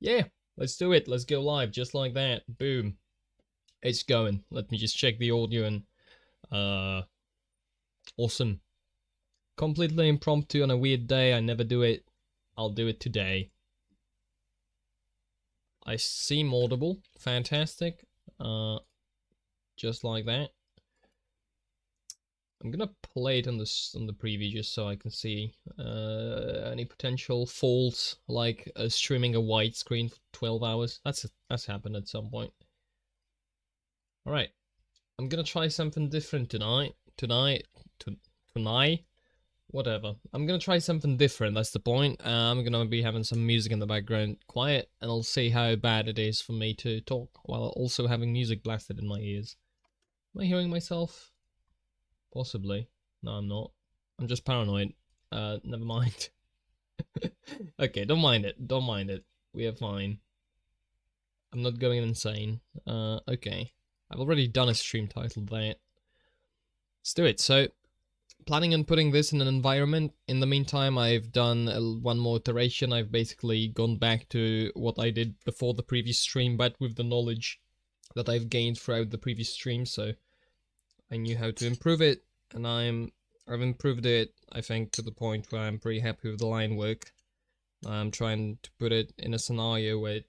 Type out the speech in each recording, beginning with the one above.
Yeah, let's do it. Let's go live just like that. Boom. It's going. Let me just check the audio and awesome. Completely impromptu on a weird day. I never do it. I'll do it today. I seem audible. Fantastic. Just like that. I'm gonna play it on the preview just so I can see any potential faults, like streaming a widescreen for 12 hours. That's happened at some point. All right, I'm gonna try something different tonight. Tonight, whatever. I'm gonna try something different. That's the point. I'm gonna be having some music in the background, quiet, and I'll see how bad it is for me to talk while also having music blasted in my ears. Am I hearing myself? Possibly. No, I'm not. I'm just paranoid. Never mind. Okay, don't mind it. Don't mind it. We are fine. I'm not going insane. Okay. I've already done a stream titled that. Let's do it. So, planning on putting this in an environment. In the meantime, I've done one more iteration. I've basically gone back to what I did before the previous stream, but with the knowledge that I've gained throughout the previous stream, so I knew how to improve it, and I've improved it, I think, to the point where I'm pretty happy with the line work. I'm trying to put it in a scenario where it,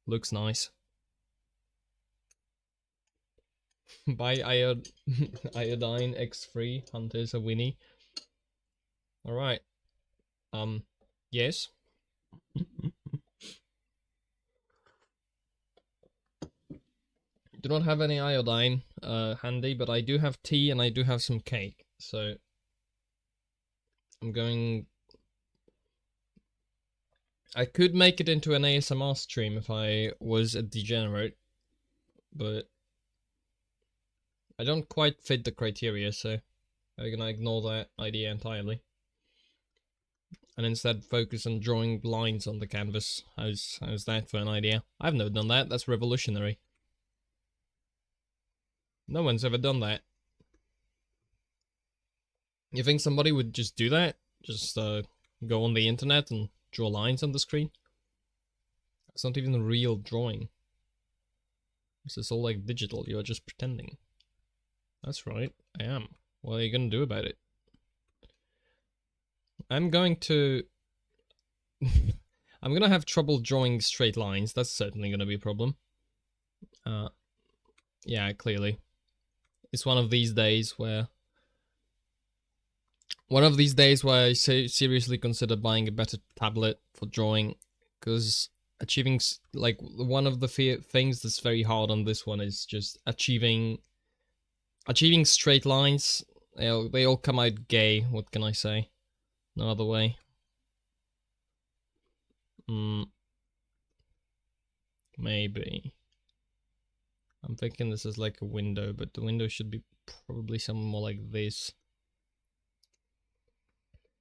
looks nice. Buy iodine X3, Hunters a Winnie. Alright. Yes. Do not have any iodine handy, but I do have tea and I do have some cake, so I'm going... I could make it into an ASMR stream if I was a degenerate, but I don't quite fit the criteria, so I'm gonna ignore that idea entirely. And instead focus on drawing lines on the canvas. How's that for an idea? I've never done that, that's revolutionary. No one's ever done that. You think somebody would just do that? Just go on the internet and draw lines on the screen? It's not even real drawing. This is all like digital, you're just pretending. That's right, I am. What are you gonna do about it? I'm going to... I'm gonna have trouble drawing straight lines, that's certainly gonna be a problem. Yeah, clearly. It's one of these days where I seriously consider buying a better tablet for drawing, because achieving, like, one of the things that's very hard on this one is just achieving straight lines. They all come out gay, what can I say? No other way. Maybe. I'm thinking this is like a window, but the window should be probably something more like this.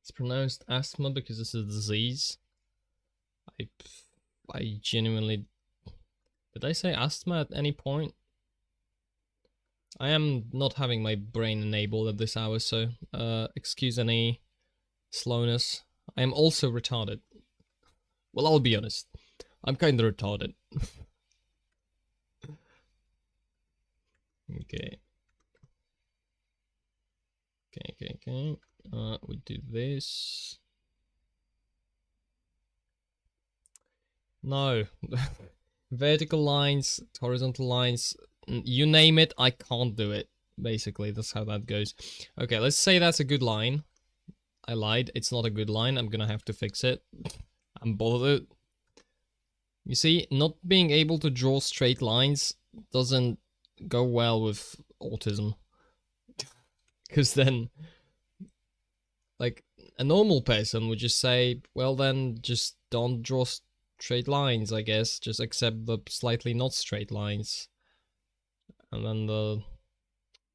It's pronounced asthma because it's a disease. I genuinely... Did I say asthma at any point? I am not having my brain enabled at this hour, so excuse any slowness. I am also retarded. Well, I'll be honest. I'm kinda retarded. Okay. Okay. We do this. No. Vertical lines, horizontal lines, you name it, I can't do it. Basically, that's how that goes. Okay, let's say that's a good line. I lied, it's not a good line, I'm gonna have to fix it. I'm bothered. You see, not being able to draw straight lines doesn't go well with autism. Because then, like, a normal person would just say, well then, just don't draw straight lines, I guess. Just accept the slightly not straight lines. And then the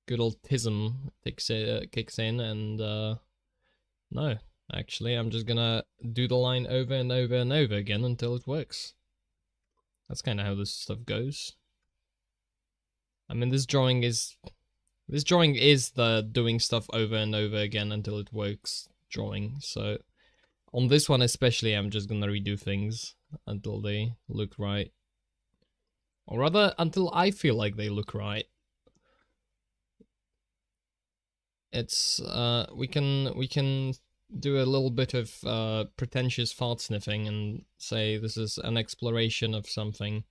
good old tism kicks in, and no, actually, I'm just gonna do the line over and over and over again until it works. That's kind of how this stuff goes. I mean, this drawing is the doing stuff over and over again until it works drawing, so On this one especially, I'm just gonna redo things until they look right. Or rather, until I feel like they look right. It's, we can do a little bit of pretentious fart sniffing and say this is an exploration of something,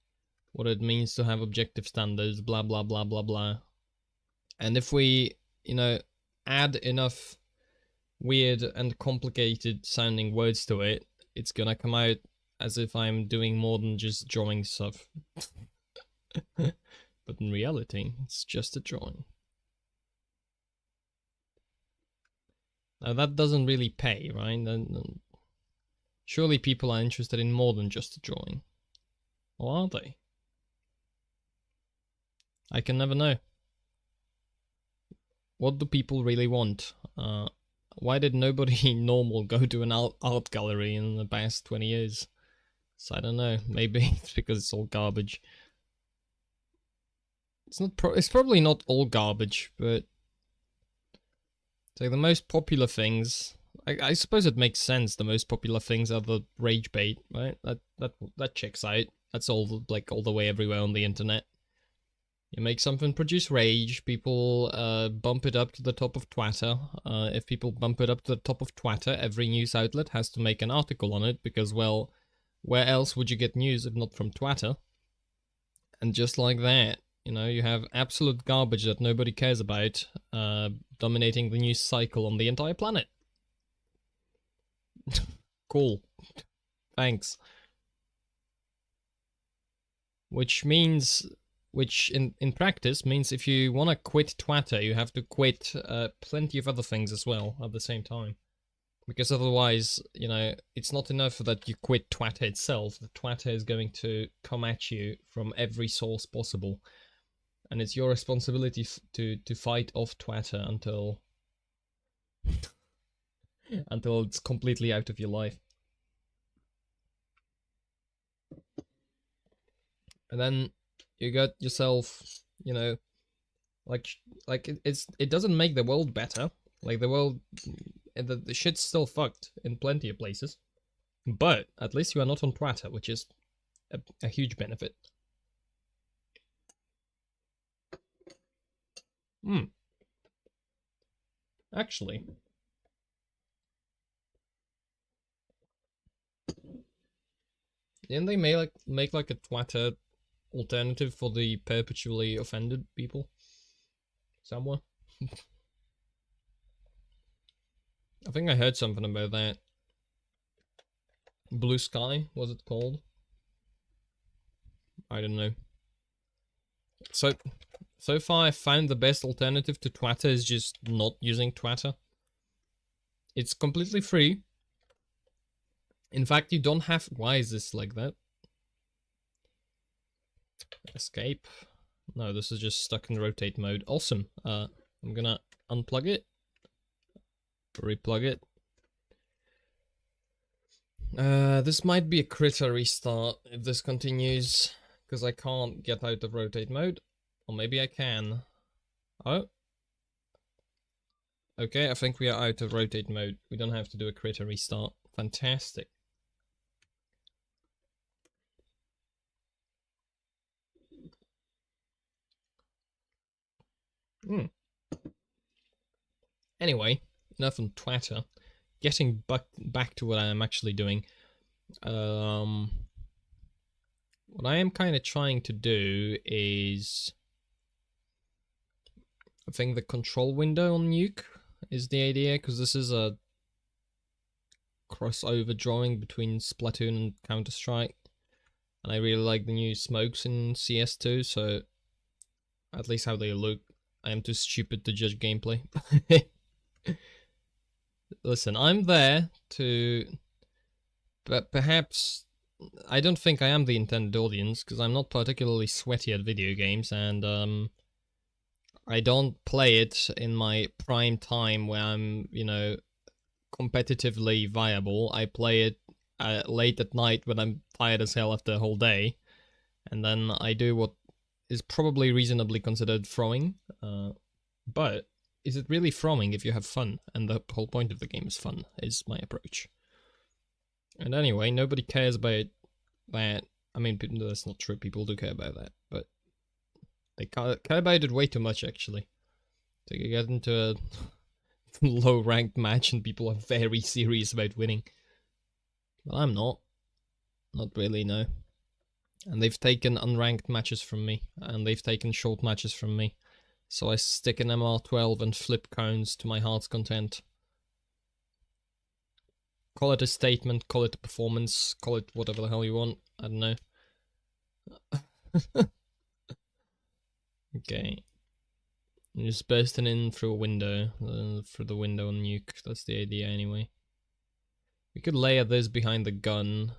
what it means to have objective standards, blah blah blah blah blah. And if we, add enough weird and complicated sounding words to it, it's gonna come out as if I'm doing more than just drawing stuff. But in reality, it's just a drawing. Now that doesn't really pay, right? Then surely people are interested in more than just a drawing. Or are they? I can never know. What do people really want? Why did nobody normal go to an art gallery in the past 20 years? So I don't know. Maybe it's because it's all garbage. It's probably not all garbage, but so the most popular things, I suppose it makes sense. The most popular things are the rage bait, right? That checks out. That's all the way everywhere on the internet. You make something produce rage, people bump it up to the top of Twitter. If people bump it up to the top of Twitter, every news outlet has to make an article on it because, well, where else would you get news if not from Twitter? And just like that, you have absolute garbage that nobody cares about dominating the news cycle on the entire planet. Cool. Thanks. Which in practice means if you want to quit Twitter, you have to quit plenty of other things as well at the same time. Because otherwise, it's not enough that you quit Twitter itself. The Twitter is going to come at you from every source possible. And it's your responsibility to fight off Twitter until it's completely out of your life. And then you got yourself, it doesn't make the world better. Like the shit's still fucked in plenty of places. But at least you are not on Twitter, which is a huge benefit. Actually, didn't they make like a Twitter alternative for the perpetually offended people somewhere? I think I heard something about that. Blue Sky, was it called? I don't know. So far I found the best alternative to Twitter is just not using Twitter. It's completely free. In fact, you don't have... Why is this like that? Escape. No, this is just stuck in rotate mode. Awesome. I'm gonna unplug it. Replug it. This might be a critter restart if this continues, because I can't get out of rotate mode. Or maybe I can. Oh. Okay, I think we are out of rotate mode. We don't have to do a critter restart. Fantastic. Anyway, enough on Twitter. Getting back to what I am actually doing. What I am kind of trying to do is... I think the control window on Nuke is the idea, because this is a crossover drawing between Splatoon and Counter-Strike. And I really like the new smokes in CEST, so at least how they look. I am too stupid to judge gameplay. Listen, I'm there to... But perhaps... I don't think I am the intended audience, because I'm not particularly sweaty at video games, and I don't play it in my prime time where I'm, competitively viable. I play it late at night when I'm tired as hell after a whole day, and then I do what is probably reasonably considered throwing, but is it really throwing if you have fun? And the whole point of the game is fun, is my approach. And anyway, nobody cares about that. I mean, that's not true. People do care about that, but they care about it way too much, actually. So you get into a low-ranked match and people are very serious about winning. But I'm not. Not really, no. And they've taken unranked matches from me, and they've taken short matches from me. So I stick an MR12 and flip cones to my heart's content. Call it a statement, call it a performance, call it whatever the hell you want. I don't know. Okay. I'm just bursting in through a window, through the window on nuke. That's the idea anyway. We could layer this behind the gun,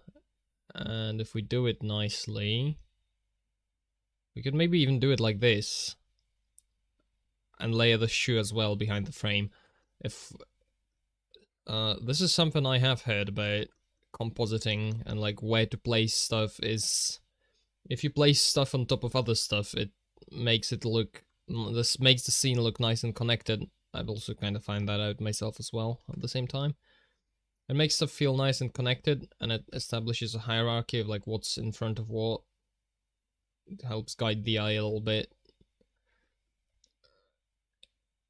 and if we do it nicely, we could maybe even do it like this, and layer the shoe as well behind the frame. If this is something I have heard about compositing and like where to place stuff is, if you place stuff on top of other stuff, it makes it look, this makes the scene look nice and connected. I've also kind of found that out myself as well at the same time. It makes stuff feel nice and connected, and it establishes a hierarchy of like what's in front of what. It helps guide the eye a little bit.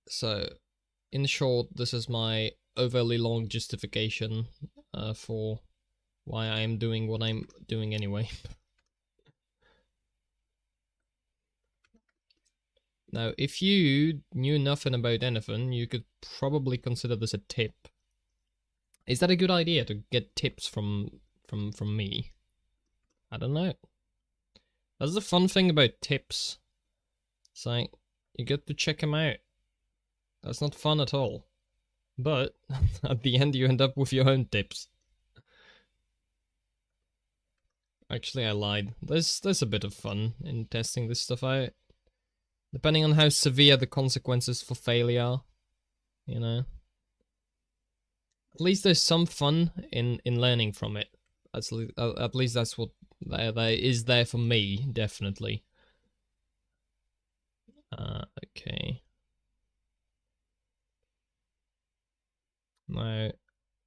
So, in short, this is my overly long justification for why I am doing what I'm doing anyway. Now, if you knew nothing about anything, you could probably consider this a tip. Is that a good idea to get tips from me? I don't know. That's the fun thing about tips. It's like, you get to check them out. That's not fun at all. But, at the end you end up with your own tips. Actually, I lied. There's a bit of fun in testing this stuff out. Depending on how severe the consequences for failure, you know. At least there's some fun in learning from it. At least that's what that is there for me, definitely. Okay. Now,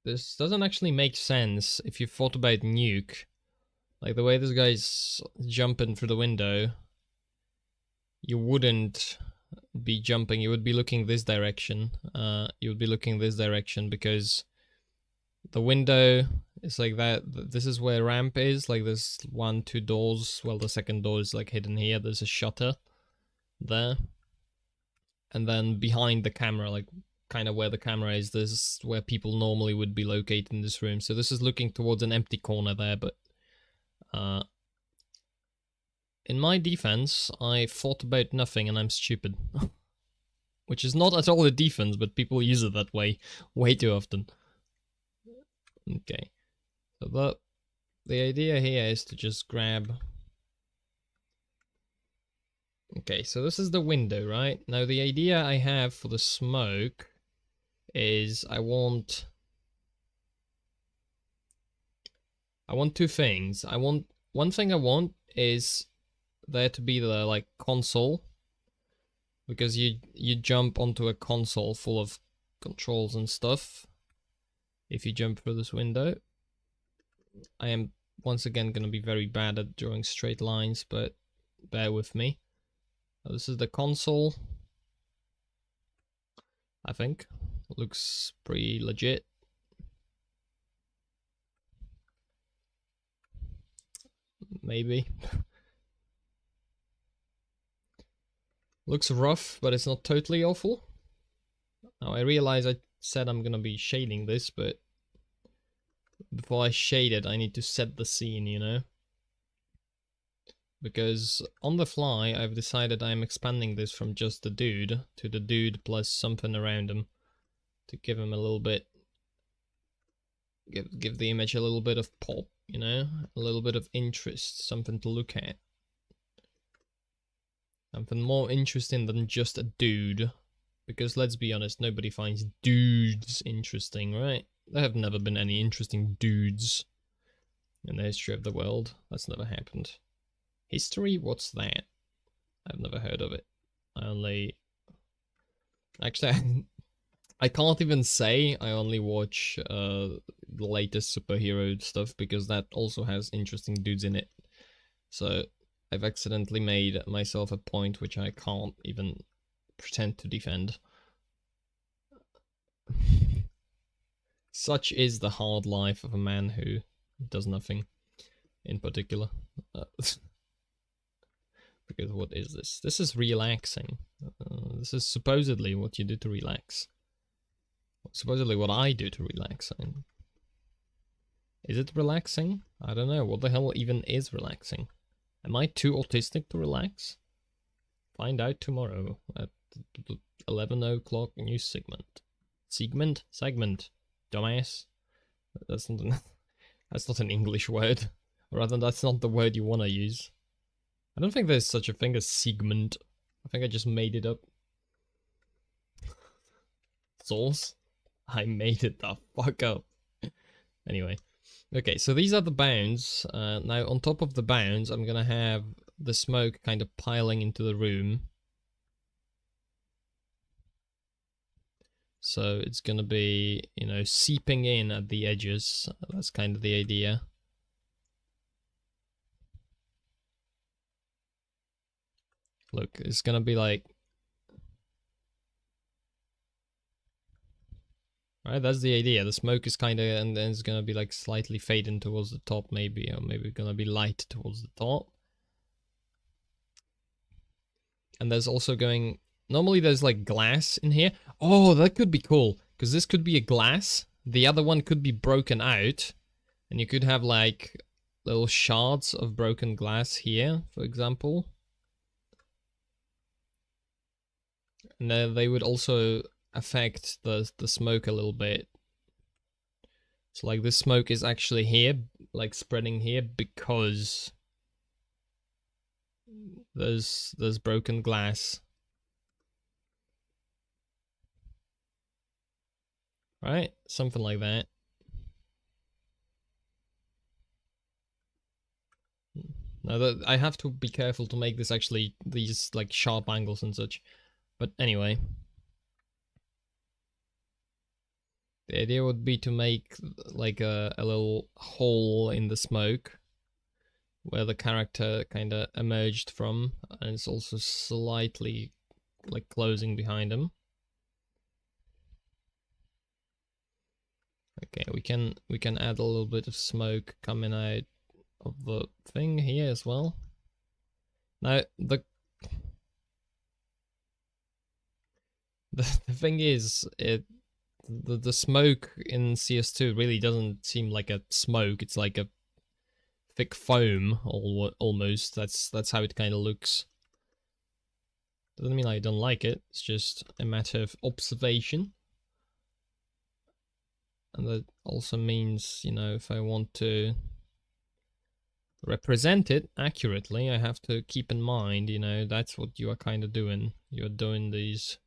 this doesn't actually make sense if you thought about nuke. Like the way this guy's jumping through the window, you wouldn't be jumping, you would be looking this direction. You would be looking this direction because the window is like that. This is where ramp is, like there's 1, 2 doors. Well, the second door is like hidden here. There's a shutter there. And then behind the camera, like kind of where the camera is, this is where people normally would be located in this room. So this is looking towards an empty corner there, but in my defense, I thought about nothing and I'm stupid. Which is not at all a defense, but people use it that way way too often. Okay, so the idea here is to just grab... Okay, so this is the window, right? Now the idea I have for the smoke is I want two things. One thing I want is there to be the like console, because you jump onto a console full of controls and stuff if you jump through this window. I am once again going to be very bad at drawing straight lines, but bear with me. This is the console. I think looks pretty legit. Maybe. Looks rough, but it's not totally awful. Now I realize I said I'm gonna be shading this, but before I shade it, I need to set the scene, you know? Because on the fly, I've decided I'm expanding this from just the dude to the dude plus something around him to give him a little bit, give the image a little bit of pop, you know? A little bit of interest, something to look at. Something more interesting than just a dude. Because let's be honest, nobody finds dudes interesting, right? There have never been any interesting dudes in the history of the world. That's never happened. History? What's that? I've never heard of it. I only... Actually, I can't even say I only watch the latest superhero stuff because that also has interesting dudes in it. So I've accidentally made myself a point which I can't even pretend to defend. Such is the hard life of a man who does nothing in particular. Uh, because what is this? This is relaxing. This is supposedly what you do to relax. Supposedly what I do to relax. Is it relaxing? I don't know. What the hell even is relaxing? Am I too autistic to relax? Find out tomorrow at 11 o'clock news segment. Segment. Dumbass. That's not an, that's not an English word. Or rather, that's not the word you want to use. I don't think there's such a thing as segment. I think I just made it up. Source? I made it the fuck up. Anyway. Okay, so these are the bounds. Now, on top of the bounds, I'm gonna have the smoke kind of piling into the room. So it's gonna be, you know, seeping in at the edges. That's kind of the idea. Look, it's gonna be like... Right, that's the idea. The smoke is kind of, and then it's gonna be like slightly fading towards the top, maybe, or maybe gonna be light towards the top. And there's also going... Normally there's like glass in here. Oh, that could be cool, because this could be a glass. The other one could be broken out, and you could have like little shards of broken glass here, for example. And they would also affect the smoke a little bit. So like this smoke is actually here, like spreading here, because there's broken glass. Right? Something like that. Now that I have to be careful to make this actually these like sharp angles and such. But anyway. The idea would be to make like a little hole in the smoke where the character kind of emerged from, and it's also slightly like closing behind him. Okay, we can add a little bit of smoke coming out of the thing here as well. Now the thing is, the smoke in CS2 really doesn't seem like a smoke. It's like a thick foam, almost. That's how it kind of looks. Doesn't mean I don't like it. It's just a matter of observation. And that also means, you know, if I want to represent it accurately, I have to keep in mind, you know, that's what you are kind of doing. You're doing these...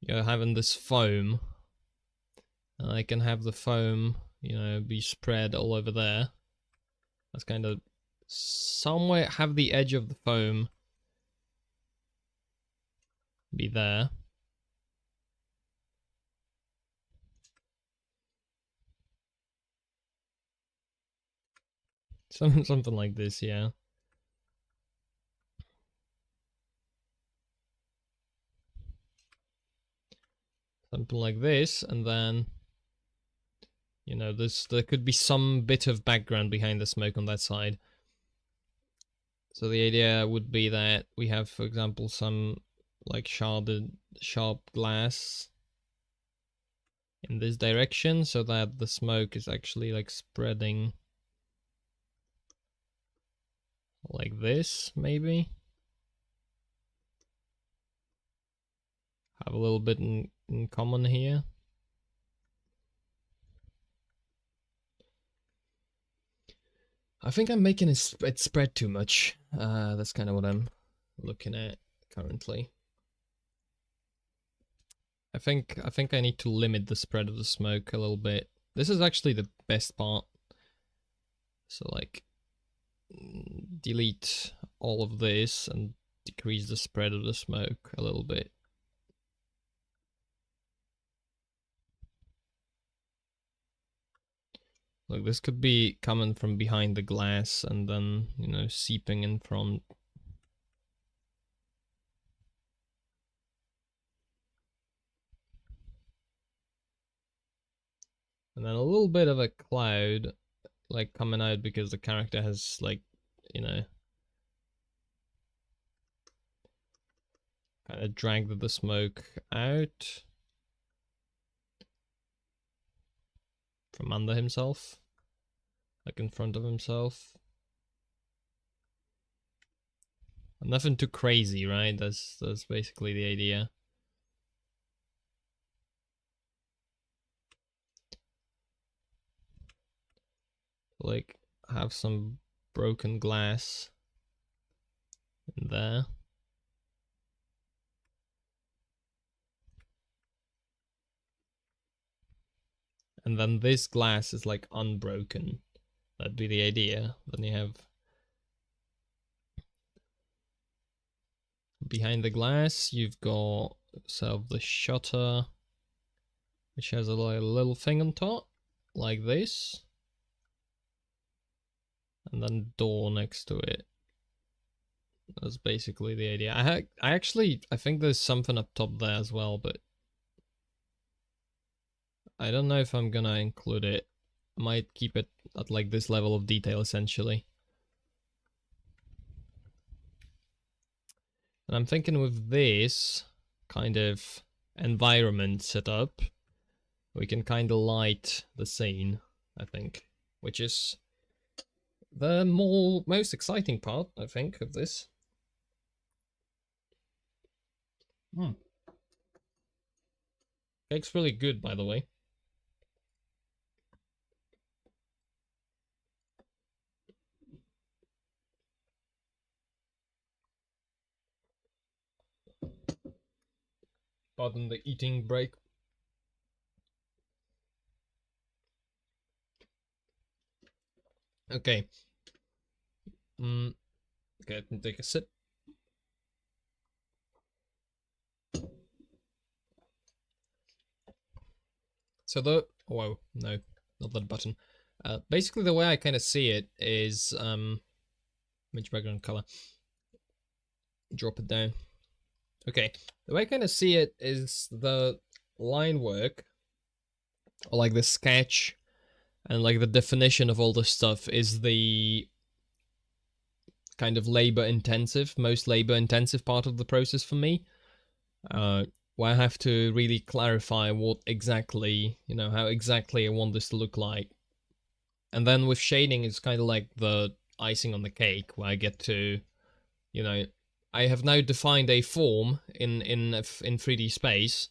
You're having this foam. And I can have the foam, you know, be spread all over there. That's kind of... Somewhere have the edge of the foam be there. Something like this, yeah. Something like this, and then, you know, there could be some bit of background behind the smoke on that side. So the idea would be that we have, for example, some like sharp glass in this direction, so that the smoke is actually like spreading like this, maybe. Have a little bit in common here. I think I'm making it spread too much. That's kind of what I'm looking at currently. I think I need to limit the spread of the smoke a little bit. This is actually the best part. So like delete all of this and decrease the spread of the smoke a little bit. Look, this could be coming from behind the glass and then, you know, seeping in front. And then a little bit of a cloud, like, coming out because the character has, like, you know, kind of dragged the smoke out from under himself, like in front of himself. Nothing too crazy, right? That's basically the idea. Like, have some broken glass in there. And then this glass is like unbroken. That'd be the idea. Then you have behind the glass, you've got sort of the shutter, which has a little thing on top, like this. And then door next to it. That's basically the idea. I think there's something up top there as well, but I don't know if I'm gonna include it. I might keep it at like this level of detail essentially. And I'm thinking with this kind of environment setup, we can kind of light the scene, I think, which is the most exciting part, I think, of this. Cake's really good, by the way. Pardon the eating break. Okay. Okay, let me take a sip. So whoa, no, not that button. Basically the way I kind of see it is, which background color? Drop it down. Okay, the way I kind of see it is the line work, or like the sketch, and like the definition of all this stuff is the kind of most labor intensive part of the process for me. Where I have to really clarify what exactly, you know, how exactly I want this to look like. And then with shading, it's kind of like the icing on the cake, where I get to, you know, I have now defined a form in 3D space.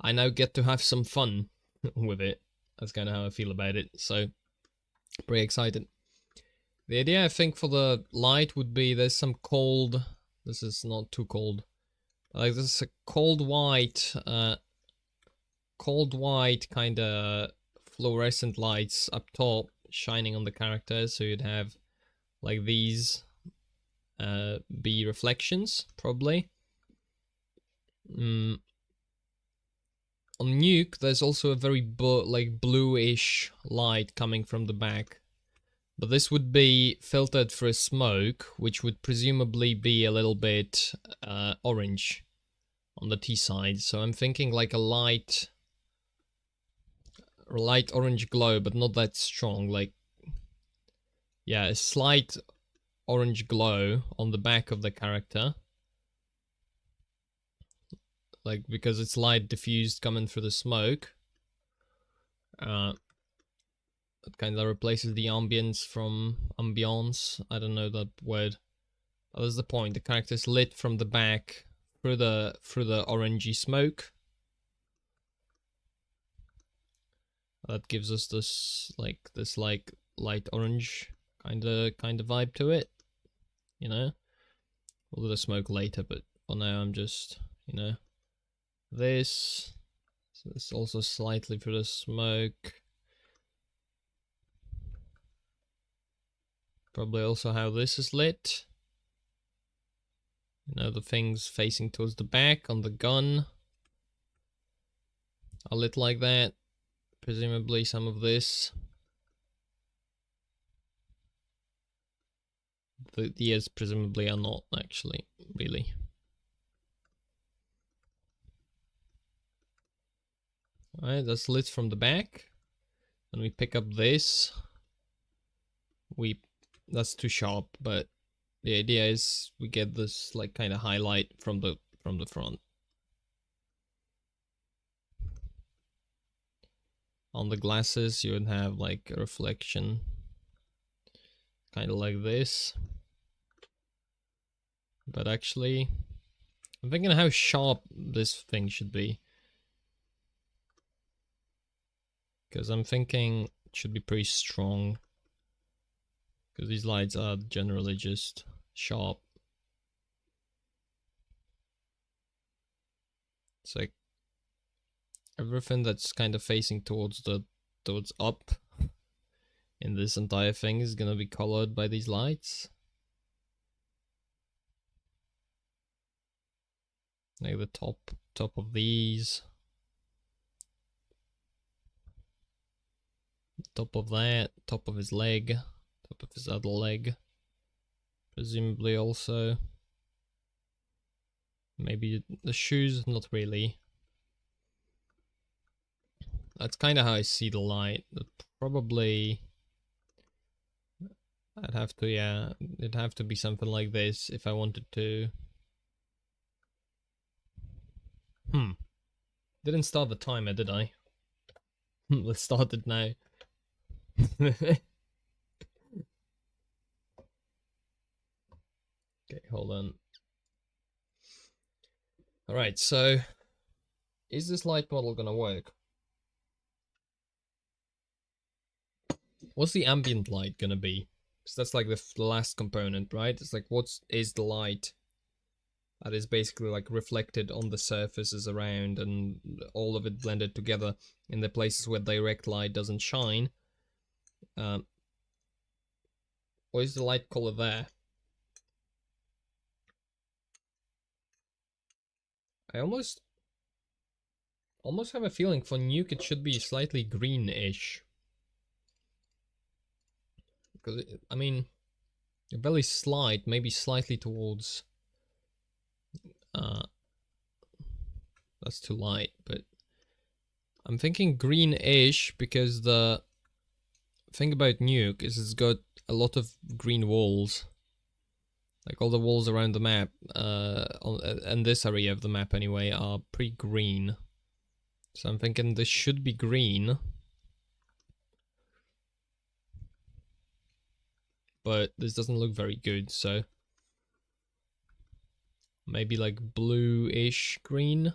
I now get to have some fun with it. That's kind of how I feel about it. So, pretty excited. The idea, I think, for the light would be there's some cold. This is not too cold. Like, this is a cold white kind of fluorescent lights up top shining on the characters, so you'd have like these be reflections, probably. On Nuke, there's also a very like bluish light coming from the back, but this would be filtered through smoke, which would presumably be a little bit orange on the T side. So I'm thinking like a light orange glow, but not that strong. Like, yeah, a slight orange glow on the back of the character, like, because it's light diffused coming through the smoke. It kind of replaces the ambience from ambiance. I don't know that word. Oh, that's the point. The character's lit from the back through the orangey smoke. That gives us this like light orange kind of vibe to it, you know. We'll do the smoke later, but for now I'm just, you know, this. So it's also slightly through the smoke. Probably also how this is lit. You know, the things facing towards the back on the gun are lit like that. Presumably some of this the ears presumably are not actually, really. Alright, that's lit from the back. And we pick up this. That's too sharp, but the idea is we get this like kind of highlight from the front. On the glasses you would have like a reflection, kind of like this. But actually, I'm thinking how sharp this thing should be. Because I'm thinking it should be pretty strong. Because these lights are generally just sharp. It's like everything that's kind of facing towards up in this entire thing is gonna be colored by these lights. Like the top of these. Top of that, top of his leg, top of his other leg. Presumably also. Maybe the shoes, not really. That's kind of how I see the light. Probably I'd have to, yeah, it'd have to be something like this if I wanted to. Didn't start the timer, did I? Let's start it now. Okay, hold on. Alright, so is this light model gonna work? What's the ambient light gonna be? Because that's like the last component, right? It's like what is the light that is basically like reflected on the surfaces around and all of it blended together in the places where direct light doesn't shine. What is the light color there? I almost have a feeling for Nuke it should be slightly greenish. Because, I mean, very slight, maybe slightly towards... that's too light, but... I'm thinking greenish because the thing about Nuke is it's got a lot of green walls. Like all the walls around the map, and this area of the map anyway, are pretty green. So I'm thinking this should be green. But this doesn't look very good, so... maybe like blue-ish green?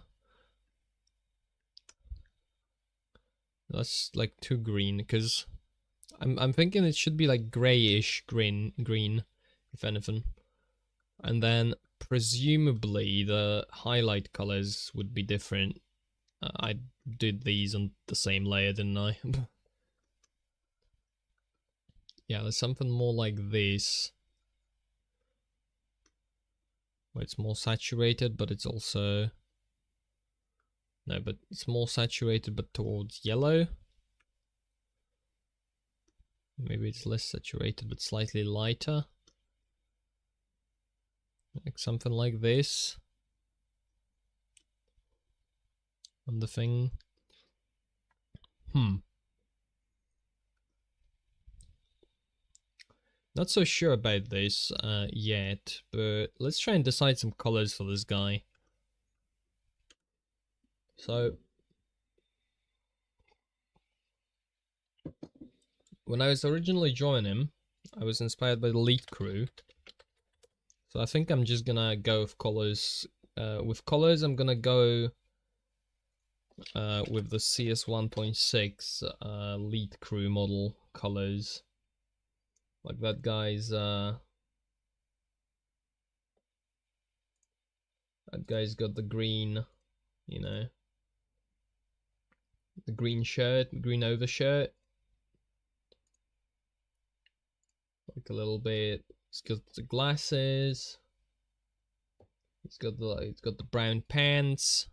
That's like too green, because... I'm thinking it should be like greyish green, if anything. And then presumably the highlight colors would be different. I did these on the same layer, didn't I? Yeah, there's something more like this. Where it's more saturated, but it's also... no, but it's more saturated, but towards yellow. Maybe it's less saturated, but slightly lighter. Like something like this. On the thing. Not so sure about this yet, but let's try and decide some colors for this guy. So, when I was originally drawing him, I was inspired by the lead crew. So I think I'm just gonna go with colors. With colors, I'm gonna go with the CS 1.6 lead crew model colors. Like that guy's that guy's got the green, you know, the green shirt, green overshirt. Like a little bit. He's got the glasses. He's got the brown pants.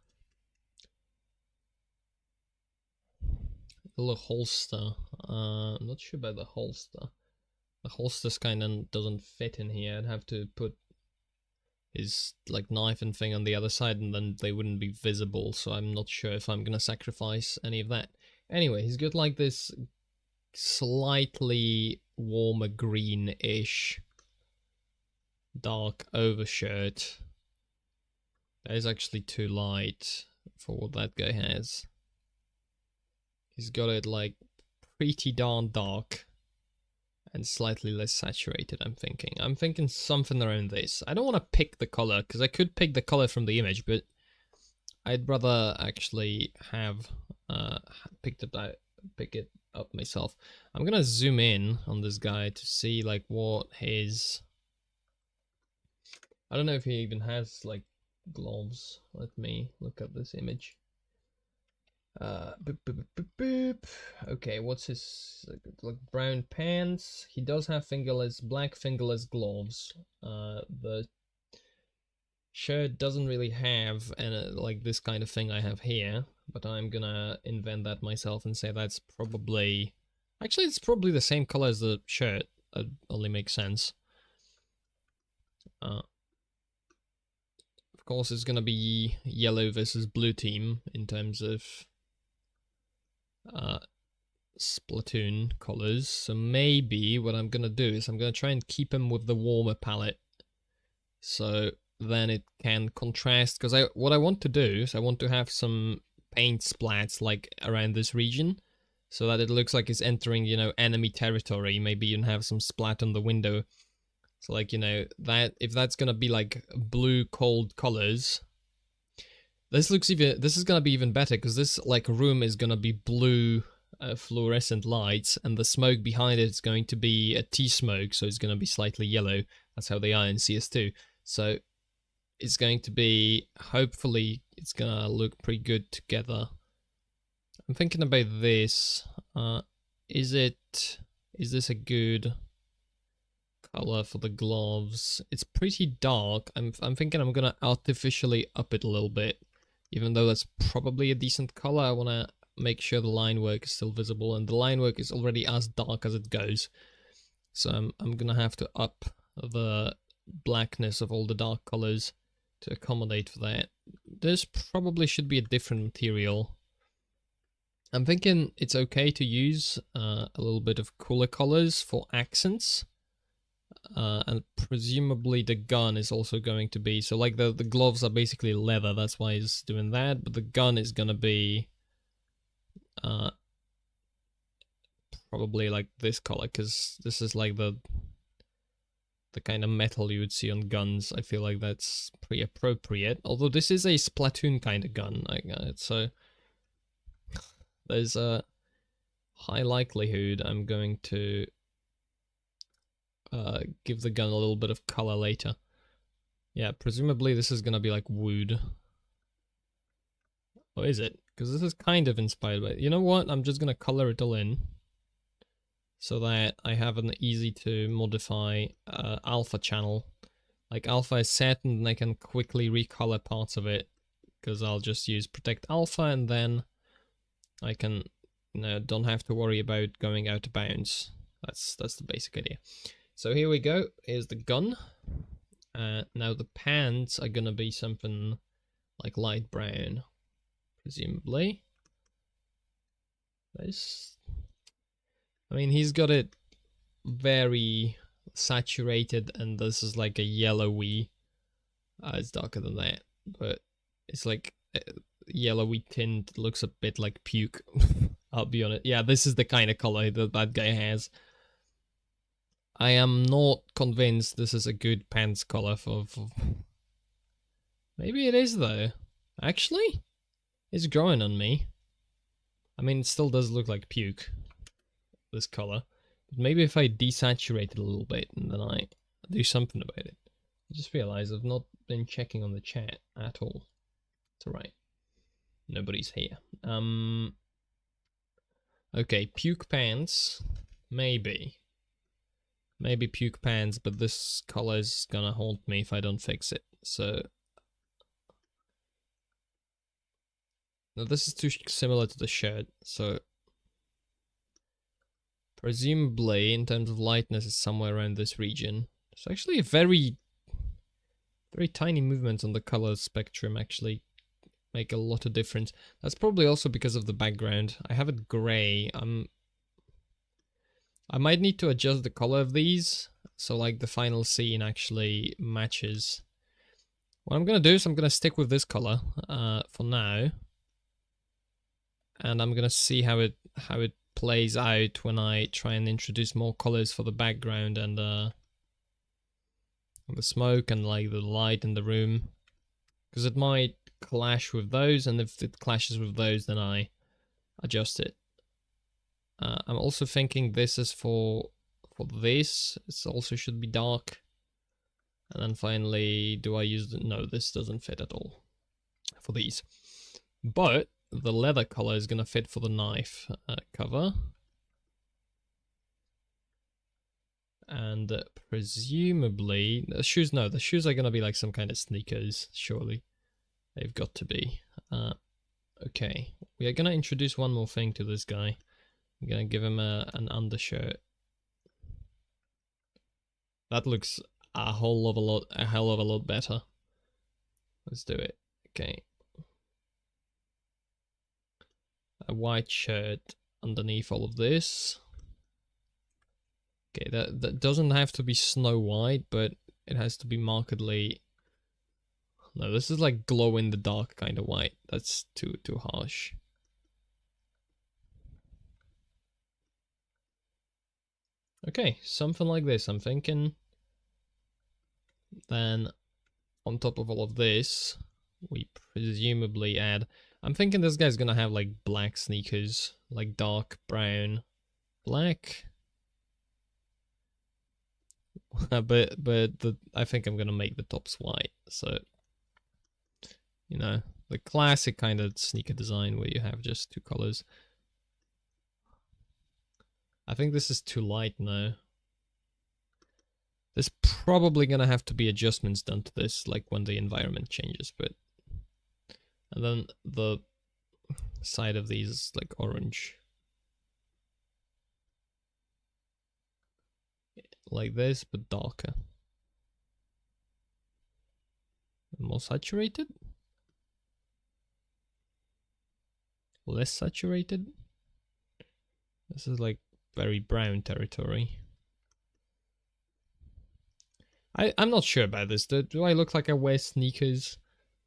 A little holster. I'm not sure about the holster. The hostess kind of doesn't fit in here. I'd have to put his like knife and thing on the other side, and then they wouldn't be visible. So I'm not sure if I'm gonna sacrifice any of that. Anyway, he's got like this slightly warmer green-ish dark overshirt. That is actually too light for what that guy has. He's got it like pretty darn dark and slightly less saturated, I'm thinking. I'm thinking something around this. I don't want to pick the color, because I could pick the color from the image, but I'd rather actually have pick it up myself. I'm gonna zoom in on this guy to see like what his... I don't know if he even has like gloves. Let me look at this image. Boop, boop, boop, boop. Okay, what's his like brown pants? He does have black fingerless gloves. The shirt doesn't really have like this kind of thing I have here, but I'm gonna invent that myself and say that's probably... Actually, it's probably the same color as the shirt. That only makes sense. Of course, it's gonna be yellow versus blue team in terms of Splatoon colors. So maybe what I'm gonna do is I'm gonna try and keep him with the warmer palette, so then it can contrast. Because what I want to do is I want to have some paint splats like around this region, so that it looks like it's entering, you know, enemy territory. Maybe even have some splat on the window. So like, you know, that if that's gonna be like blue cold colors, this is gonna be even better, because this like room is gonna be blue fluorescent lights, and the smoke behind it is going to be a tea smoke, so it's gonna be slightly yellow. That's how they are in CS2. So it's going to be, hopefully, it's gonna look pretty good together. I'm thinking about this. Is this a good color for the gloves? It's pretty dark. I'm thinking I'm gonna artificially up it a little bit, even though that's probably a decent color. I want to make sure the line work is still visible, and the line work is already as dark as it goes. So I'm gonna have to up the blackness of all the dark colors to accommodate for that. This probably should be a different material. I'm thinking it's okay to use a little bit of cooler colors for accents. And presumably the gun is also going to be, so like the gloves are basically leather, that's why he's doing that, but the gun is gonna be probably like this color, because this is like the kind of metal you would see on guns. I feel like that's pretty appropriate, although this is a Splatoon kind of gun, so there's a high likelihood I'm going to give the gun a little bit of color later. Yeah, presumably this is gonna be like wood. Or is it? Because this is kind of inspired by... You know what? I'm just gonna color it all in, so that I have an easy to modify alpha channel. Like alpha is set, and I can quickly recolor parts of it, because I'll just use protect alpha, and then I can, you know, don't have to worry about going out of bounds. That's the basic idea. So here we go. Here's the gun. Now the pants are gonna be something like light brown, presumably. This, I mean, he's got it very saturated, and this is like a yellowy. It's darker than that, but it's like a yellowy tint. Looks a bit like puke. I'll be honest. Yeah, this is the kind of color that guy has. I am not convinced this is a good pants color for... Maybe it is, though. Actually, it's growing on me. I mean, it still does look like puke, this color. But maybe if I desaturate it a little bit and then I do something about it. I just realized I've not been checking on the chat at all. It's alright. Nobody's here. Okay, puke pants. Maybe. Maybe puke pants, but this color is gonna haunt me if I don't fix it. So now this is too similar to the shirt, so Presumably, in terms of lightness, it's somewhere around this region. It's actually a very, very tiny movements on the color spectrum actually make a lot of difference. That's probably also because of the background. I have it gray. I might need to adjust the color of these so like the final scene actually matches. What I'm gonna do is I'm gonna stick with this color for now, and I'm gonna see how it plays out when I try and introduce more colors for the background and the smoke and like the light in the room, because it might clash with those, and if it clashes with those, then I adjust it. I'm also thinking this is for this. It also should be dark. And then finally, do I use the... No, this doesn't fit at all for these. But the leather color is gonna fit for the knife cover. And presumably, the shoes, no, the shoes are gonna be like some kind of sneakers, surely. They've got to be. Okay, we are gonna introduce one more thing to this guy. I'm gonna give him an undershirt. That looks a hell of a lot better. Let's do it. Okay. A white shirt underneath all of this. Okay, that doesn't have to be snow white, but it has to be markedly... No, this is like glow in the dark kind of white. That's too harsh. Okay, something like this, I'm thinking. Then on top of all of this, we presumably add... I'm thinking this guy's gonna have like black sneakers, like dark brown, black. but I think I'm gonna make the tops white, so you know, the classic kind of sneaker design where you have just two colors. I think this is too light now. There's probably gonna have to be adjustments done to this, like when the environment changes, but... And then the side of these is like orange. Like this, but darker. More saturated? Less saturated? This is like very brown territory. I'm not sure about this. Do I look like I wear sneakers?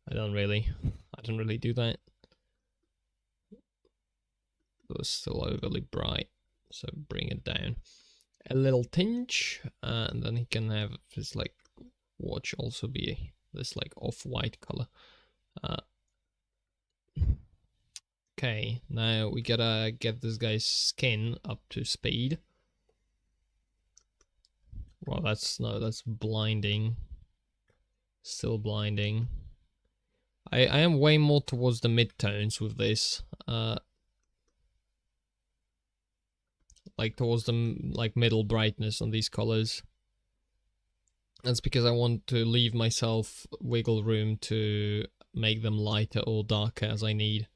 I don't really do that. It was still overly bright, so bring it down a little tinge, and then he can have his like watch also be this like off-white color. Okay, now we gotta get this guy's skin up to speed. Well, that's blinding. Still blinding. I am way more towards the mid-tones with this. Like towards the like middle brightness on these colors. That's because I want to leave myself wiggle room to make them lighter or darker as I need,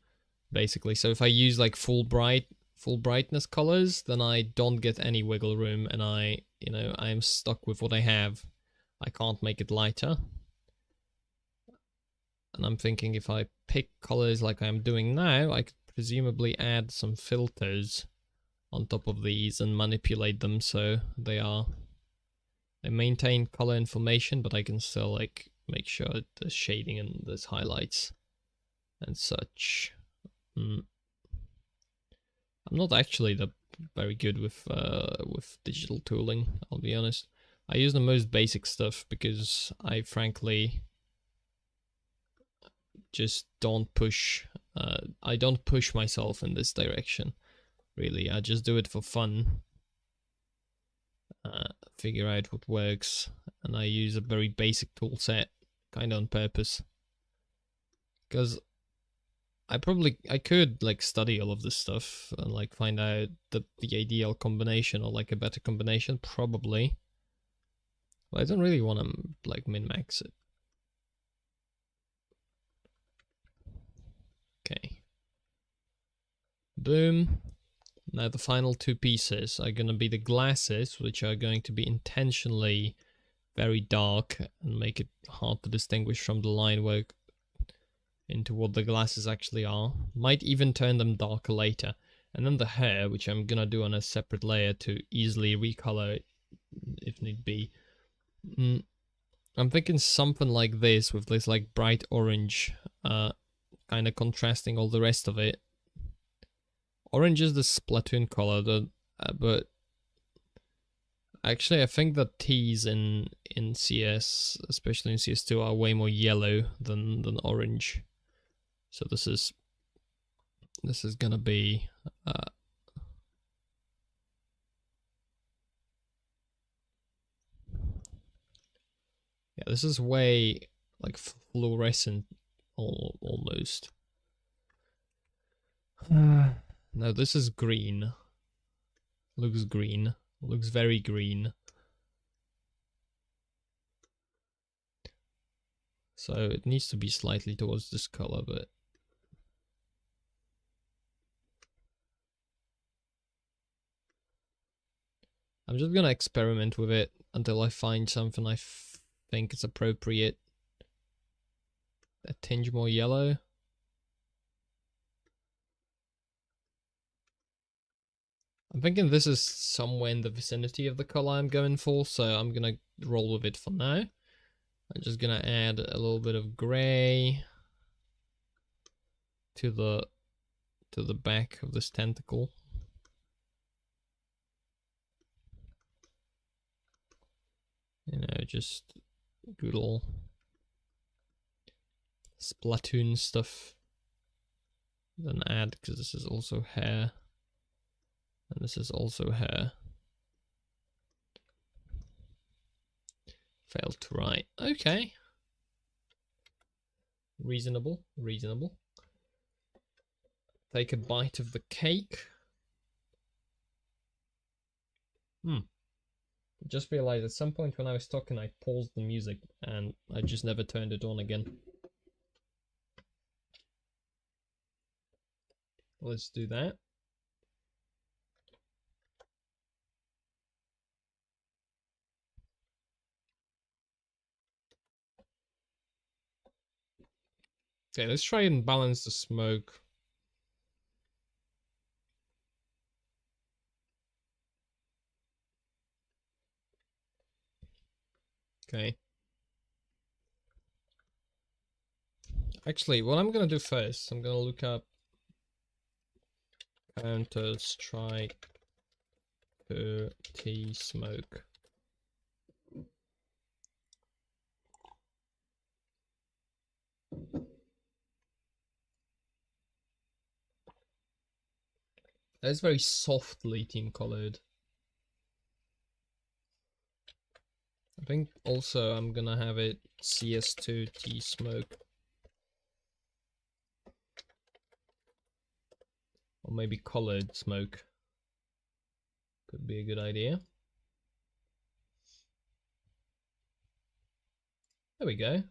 basically. So if I use like full brightness colors, then I don't get any wiggle room, and I am stuck with what I have. I can't make it lighter. And I'm thinking if I pick colors like I'm doing now, I could presumably add some filters on top of these and manipulate them so they maintain color information, but I can still like make sure there's shading and there's highlights and such. I'm not actually very good with digital tooling, I'll be honest. I use the most basic stuff because I frankly just don't push. I don't push myself in this direction. Really, I just do it for fun. Figure out what works, and I use a very basic tool set, kind of on purpose. Because I could like study all of this stuff and like find out the ideal combination or like a better combination, probably. But I don't really want to like min-max it. Okay. Boom. Now the final two pieces are going to be the glasses, which are going to be intentionally very dark and make it hard to distinguish from the line work into what the glasses actually are. Might even turn them darker later. And then the hair, which I'm gonna do on a separate layer to easily recolor it if need be. I'm thinking something like this with this like bright orange kind of contrasting all the rest of it. Orange is the Splatoon color, but actually I think that T's in CS, especially in CS2, are way more yellow than orange. So this is gonna be yeah, this is way like fluorescent almost. No, this is green. Looks green. Looks very green. So it needs to be slightly towards this color, but I'm just gonna experiment with it until I find something I think is appropriate. A tinge more yellow. I'm thinking this is somewhere in the vicinity of the color I'm going for, so I'm gonna roll with it for now. I'm just gonna add a little bit of gray to the back of this tentacle. You know, just good old Splatoon stuff. Then add, because this is also hair. And this is also hair. Failed to write. Okay. Reasonable, reasonable. Take a bite of the cake. Just realized at some point when I was talking I paused the music and I just never turned it on again. Let's do that. Okay, let's try and balance the smoke. Okay. Actually, what I'm gonna do first, I'm gonna look up Counter-Strike T-Smoke. That's very softly team colored. I think also I'm gonna have it CS2 T-Smoke. Or maybe colored smoke. Could be a good idea. There we go.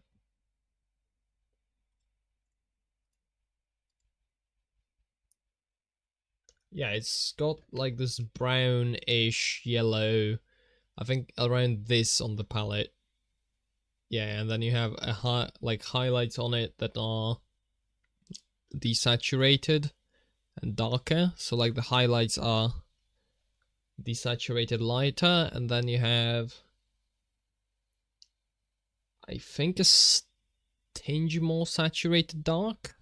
Yeah, it's got like this brownish yellow, I think around this on the palette. Yeah, and then you have a like highlights on it that are desaturated and darker. So like the highlights are desaturated lighter, and then you have, I think, a tinge more saturated dark.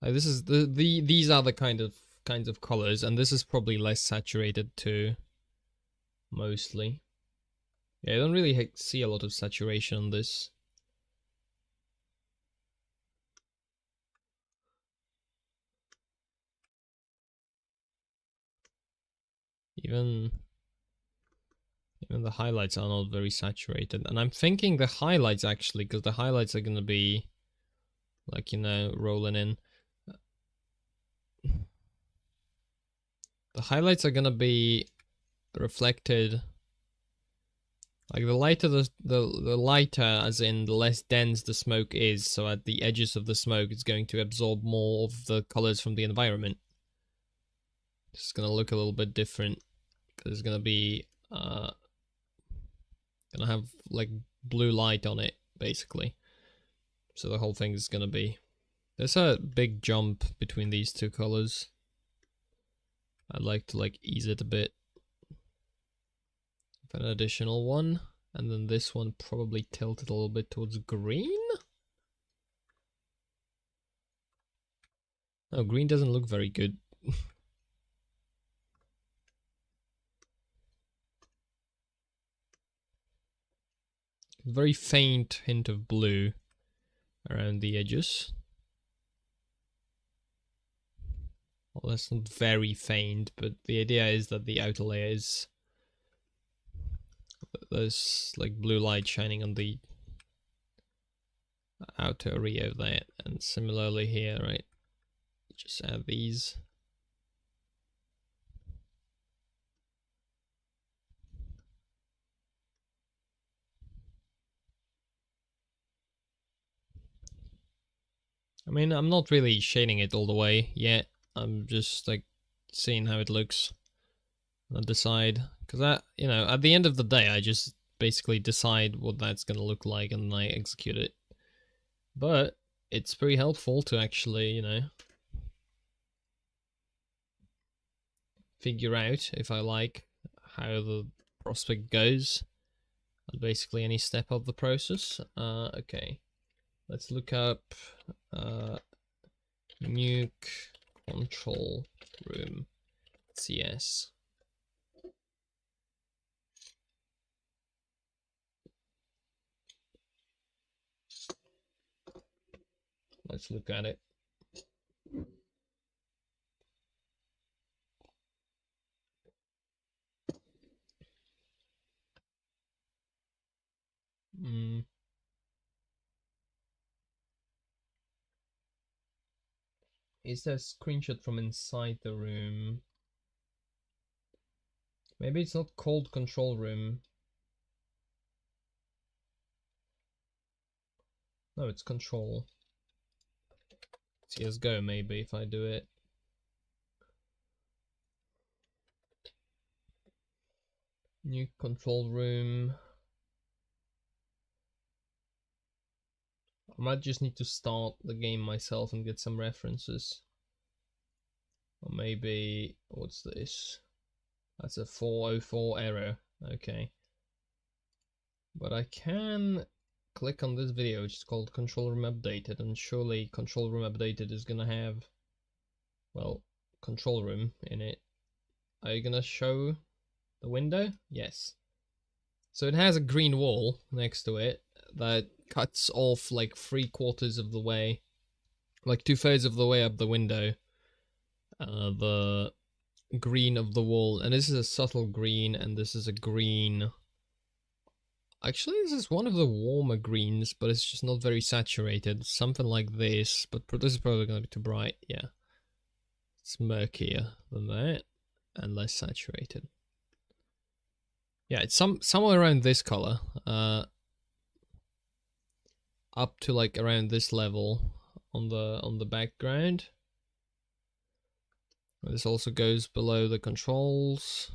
Like this is these are the kinds of colors, and this is probably less saturated too. Mostly. Yeah, I don't really see a lot of saturation on this. Even the highlights are not very saturated. And I'm thinking the highlights actually, because the highlights are gonna be like, you know, rolling in. The highlights are gonna be reflected, like the lighter the lighter, as in the less dense the smoke is, so at the edges of the smoke it's going to absorb more of the colors from the environment. It's gonna look a little bit different because it's gonna be gonna have like blue light on it basically. So the whole thing is gonna be. There's a big jump between these two colors. I'd like to like ease it a bit. An additional one, and then this one probably tilted a little bit towards green. Oh, green doesn't look very good. Very faint hint of blue around the edges. Well, that's not very faint, but the idea is that the outer layer is there's like blue light shining on the outer area of that, and similarly here, right? Just add these. I mean, I'm not really shading it all the way yet. I'm just like seeing how it looks and decide, because you know, at the end of the day, I just basically decide what that's gonna look like and then I execute it. But it's pretty helpful to actually, you know, figure out if I like how the prospect goes at basically any step of the process. Okay, let's look up nuke control room CS. Let's look at it. Is there a screenshot from inside the room? Maybe it's not called control room. No, it's control. CSGO maybe if I do it. New control room. I might just need to start the game myself and get some references. Or maybe, what's this? That's a 404 error. Okay. But I can click on this video, which is called Control Room Updated, and surely Control Room Updated is gonna have, well, Control Room in it. Are you gonna show the window? Yes. So it has a green wall next to it that cuts off like 3/4 of the way, like 2/3 of the way up the window. The green of the wall, and this is a subtle green, and this is a green. Actually, this is one of the warmer greens, but it's just not very saturated. Something like this, but this is probably going to be too bright. Yeah, it's murkier than that and less saturated. Yeah, it's somewhere around this color, up to like around this level on the background. This also goes below the controls.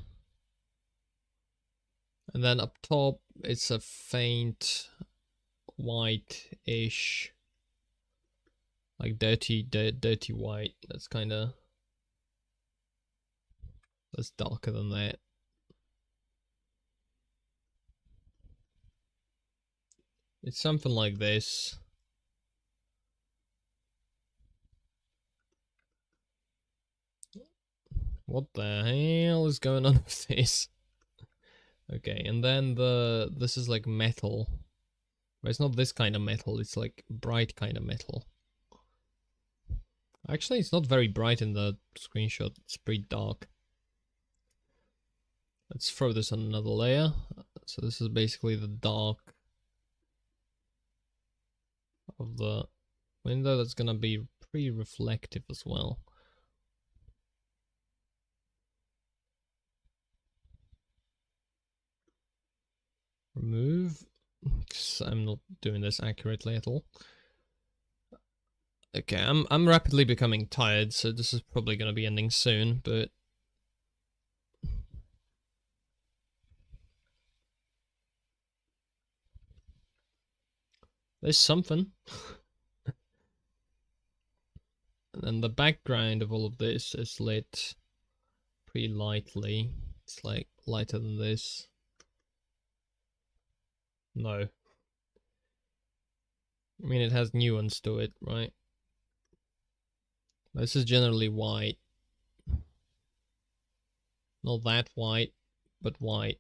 And then up top, it's a faint white-ish, like dirty white. That's darker than that. It's something like this. What the hell is going on with this? Okay, and then this is like metal. But it's not this kind of metal, it's like bright kind of metal. Actually, it's not very bright in the screenshot, it's pretty dark. Let's throw this on another layer. So this is basically the dark of the window. That's gonna be pretty reflective as well. Remove, because I'm not doing this accurately at all. Okay, I'm rapidly becoming tired, so this is probably gonna be ending soon, but There's something. And then the background of all of this is lit pretty lightly. It's like lighter than this. No. I mean, it has nuance to it, right? This is generally white. Not that white, but white.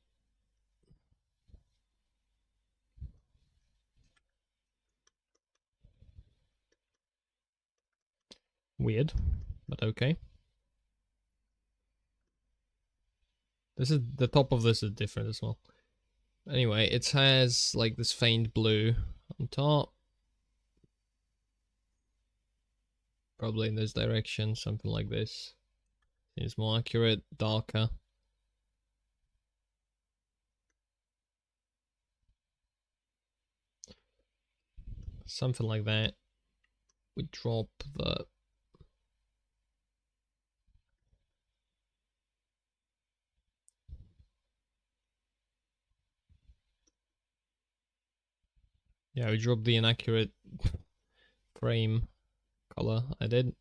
Weird, but okay. This is the top of this is different as well. Anyway, it has like this faint blue on top. Probably in this direction, something like this. It's more accurate, darker. Something like that. We drop the... Yeah, we drop the inaccurate frame color I did.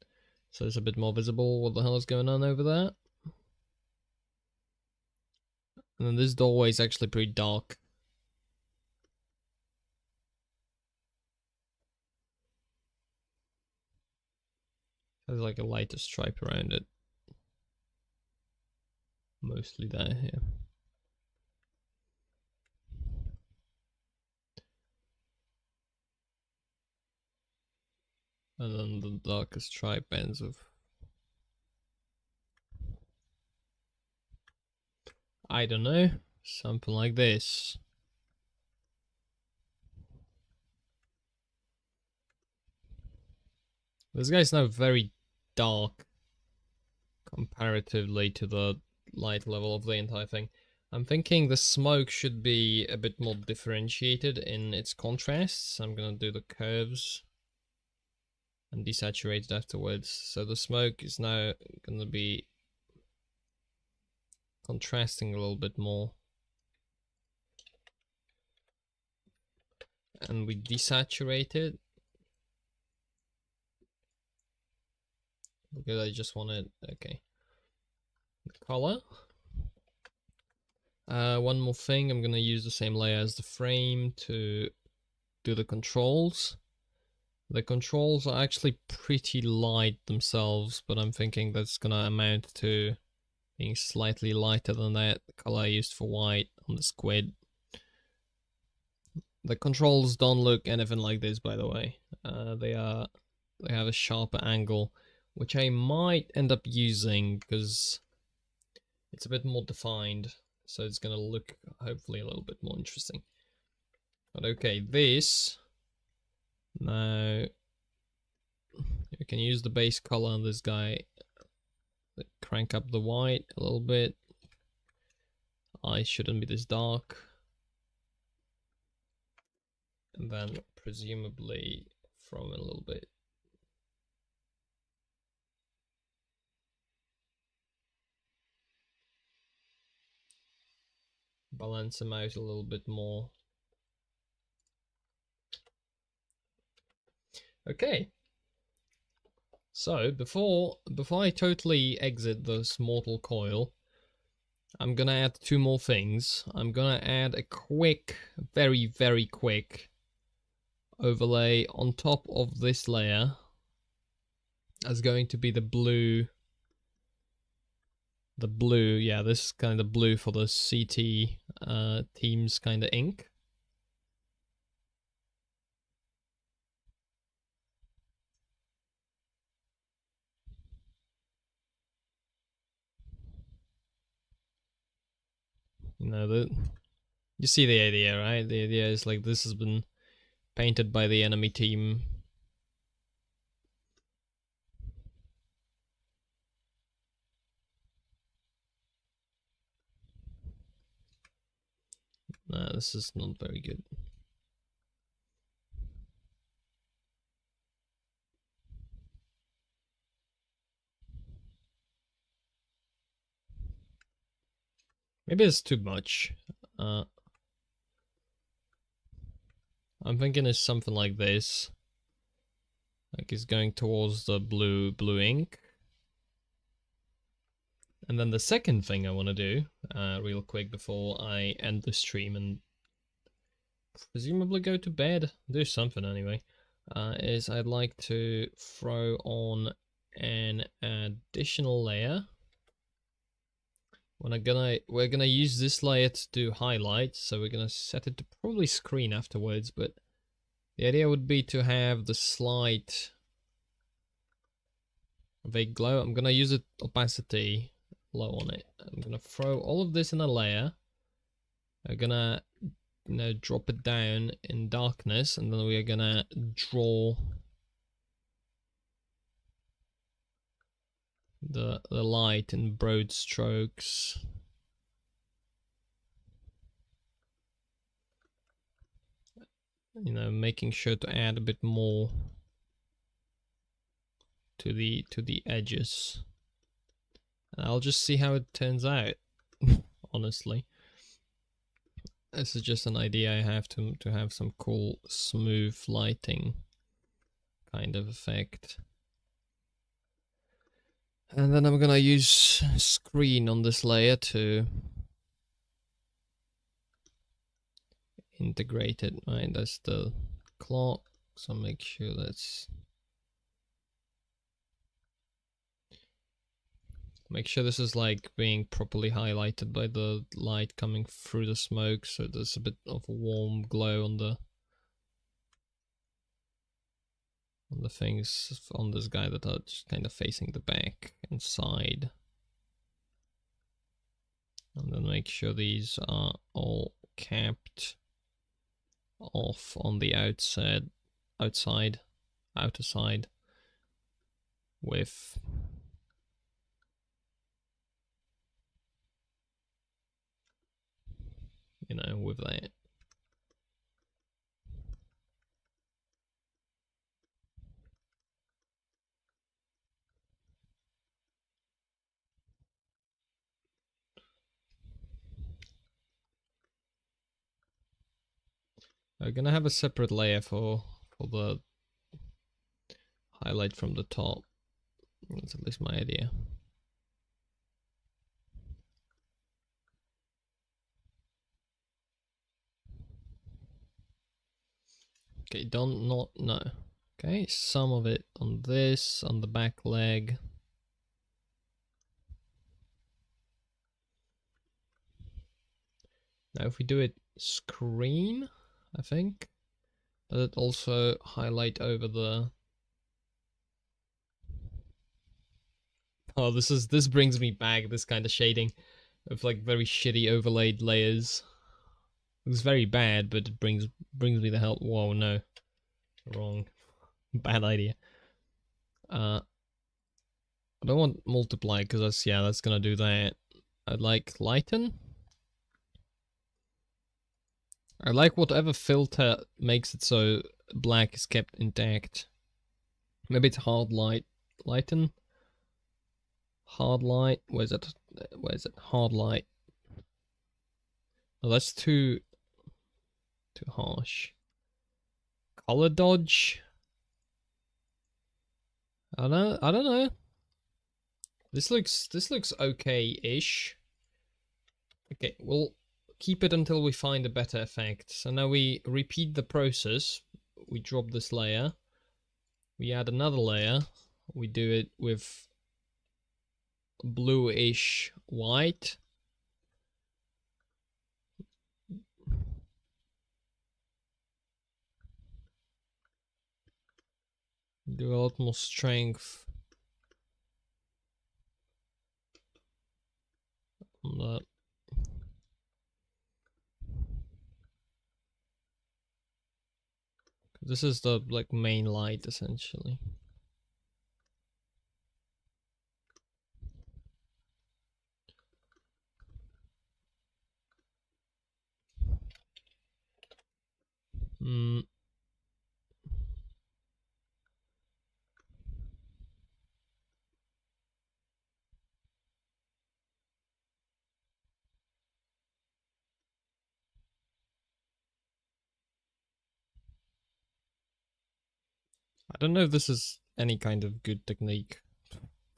So it's a bit more visible what the hell is going on over there. And then this doorway is actually pretty dark. There's like a lighter stripe around it. Mostly there, yeah. And then the darker stripe ends of... I don't know. Something like this. This guy's now very dark comparatively to the light level of the entire thing. I'm thinking the smoke should be a bit more differentiated in its contrasts. I'm gonna do the curves and desaturate it afterwards. So the smoke is now gonna be contrasting a little bit more. And we desaturate it. Because I just wanted, okay. The color. One more thing, I'm gonna use the same layer as the frame to do the controls. The controls are actually pretty light themselves, but I'm thinking that's gonna amount to being slightly lighter than that color I used for white on the squid. The controls don't look anything like this, by the way. They have a sharper angle, which I might end up using because it's a bit more defined, so it's gonna look hopefully a little bit more interesting. But okay, this now you can use the base color on this guy. Crank up the white a little bit. Eyes shouldn't be this dark. And then presumably from a little bit. Balance them out a little bit more. Okay. So before I totally exit this mortal coil, I'm gonna add two more things. I'm gonna add a quick, very quick overlay on top of this layer. That's going to be the blue. The blue, yeah, this is kind of blue for the CT teams kind of ink. You know, you see the idea, right? The idea is like this has been painted by the enemy team. Nah, this is not very good. Maybe it's too much. I'm I'm thinking it's something like this. Like it's going towards the blue ink. And then the second thing I want to do, real quick before I end the stream and presumably go to bed, do something anyway, is I'd like to throw on an additional layer. We're gonna use this layer to do highlights, so we're gonna set it to probably screen afterwards, but the idea would be to have the slight vague glow. I'm gonna use it opacity low on it. I'm gonna throw all of this in a layer. I'm gonna drop it down in darkness, and then we are gonna draw the light in broad strokes. You know, making sure to add a bit more to the edges. And I'll just see how it turns out. Honestly, this is just an idea I have to have some cool smooth lighting kind of effect. And then I'm gonna use screen on this layer to integrate it. Right, that's the clock, so make sure that's this is like being properly highlighted by the light coming through the smoke, so there's a bit of a warm glow on the things on this guy that are just kind of facing the back and side. And then make sure these are all capped off on the outer side with with that. I'm gonna have a separate layer for the highlight from the top. That's at least my idea. Okay, no. Okay, some of it on this, on the back leg. Now if we do it screen, I think, does it also highlight over the... Oh, this brings me back, this kind of shading of like very shitty overlaid layers. Looks very bad, but it brings me the hell... Whoa, no. Wrong. Bad idea. I don't want multiply, because that's gonna do that. I'd like lighten. I like whatever filter makes it so black is kept intact. Maybe it's hard lighten. Hard light. Where's it? Hard light. Oh, that's too harsh. Color dodge. I don't know. This looks okay-ish. Okay, we'll keep it until we find a better effect. So now we repeat the process. We drop this layer. We add another layer. We do it with bluish white. Do a lot more strength on that. This is the like main light essentially. Hmm. don't know if this is any kind of good technique.